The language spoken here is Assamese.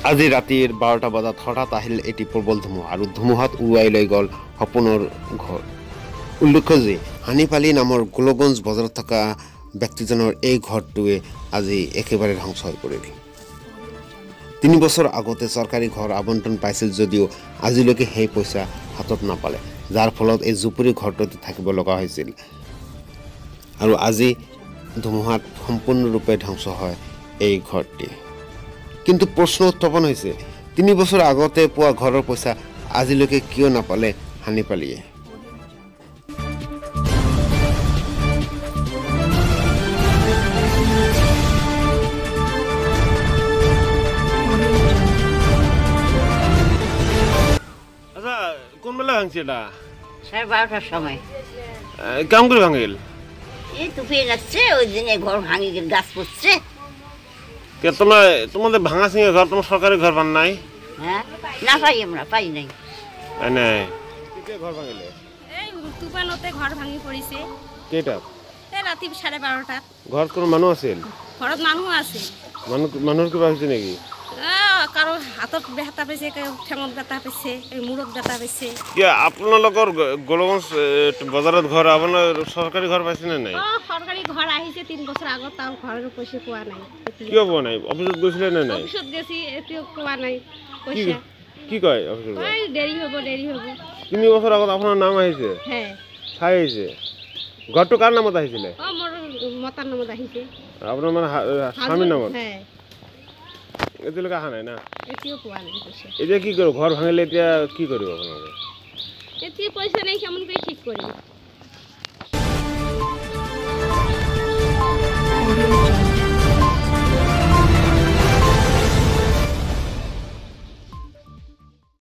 আজি ৰাতিৰ 12টা বজাত হঠাৎ আহিল এটি প্ৰবল ধুমুহা আৰু ধুমুহাত উৰুৱাই লৈ গ'ল সপোনৰ ঘৰ। উল্লেখ্য যে হানিপালি নামৰ গোলগঞ্জ বজাৰত থকা ব্যক্তিজনৰ এই ঘৰটোৱে আজি একেবাৰে ধ্বংস হৈ পৰিল। 3 বছৰ আগতে চৰকাৰী ঘৰ আবণ্টন পাইছিল যদিও আজিলৈকে সেই পইচা হাতত নাপালে, যাৰ ফলত এই জুপুৰি ঘৰটোতে থাকিব লগা হৈছিল। আৰু আজি ধুমুহাত সম্পূৰ্ণৰূপে ধ্বংস হয় এই ঘৰটি। কিন্তু প্ৰশ্ন উত্থাপন হৈছে, 3 বছৰ আগতে পোৱা ঘৰৰ পইচা আজিলৈকে কিয় নাপালে হানিপালিয়ে? আচ্ছা, কোন বেলা ভাঙছে এটা? 12:30টার সময়। কেমন করে ভাঙিল? এই তুফান আসছে, ওই দিনে ঘর ভাঙি গেল, গাছ পড়ছে। তোমাদের ভাঙা সিঙে ঘর, তোমার সরকারি ঘর পান নাই? হ্যাঁ, না পাই, আমরা পাই নাই। নাই ঘর ভাঙিলে এই তুফানতে ঘর ভাঙি পৰিছে। কেইটা? এই ৰাতি 12:30টাত। ঘৰত কোনো মানুহ আছিল? ঘৰত মানুহ আছে। মানুহৰ কিবা হৈছে নেকি? কাৰো হাতত বেটা পাইছে, ঠেঙত বেটা পাইছে, মূৰত বেটা পাইছে। আপোনালোকৰ গোলগঞ্জ বজাৰত ঘৰ, আপোনাৰ চৰকাৰী ঘৰ পাইছে নে নাই? চৰকাৰী ঘৰ আহিছে 3 বছৰ আগত, তাৰ ঘৰৰ পইচা পোৱা নাই। কিয় পোৱা নাই? অফিচত গৈছিলে নে নাই? অফিচত গেছি, এতিয়াও পোৱা নাই পইচা। কি কয় অফিচৰ? দেৰি হ'ব, দেৰি হ'ব। 3 বছৰ আগত আপোনাৰ নাম আহিছে? হ্যাঁ। ঠাই আহিছে? ঘৰটো কাৰ নামত আহিছিলে? মোৰ মতাৰ নামত আহিছে। আপোনাৰ মানে স্বামীৰ নামত? হ্যাঁ। এতিয়ালৈকে অহা নাই না? এতিয়াও পোৱা নাই পইচা। এতিয়া কি কৰিব? ঘৰ ভাঙিলে এতিয়া কি কৰিব আপোনালোকে? এতিয়া পইচা নাই, কেমন কৰে ঠিক কৰি?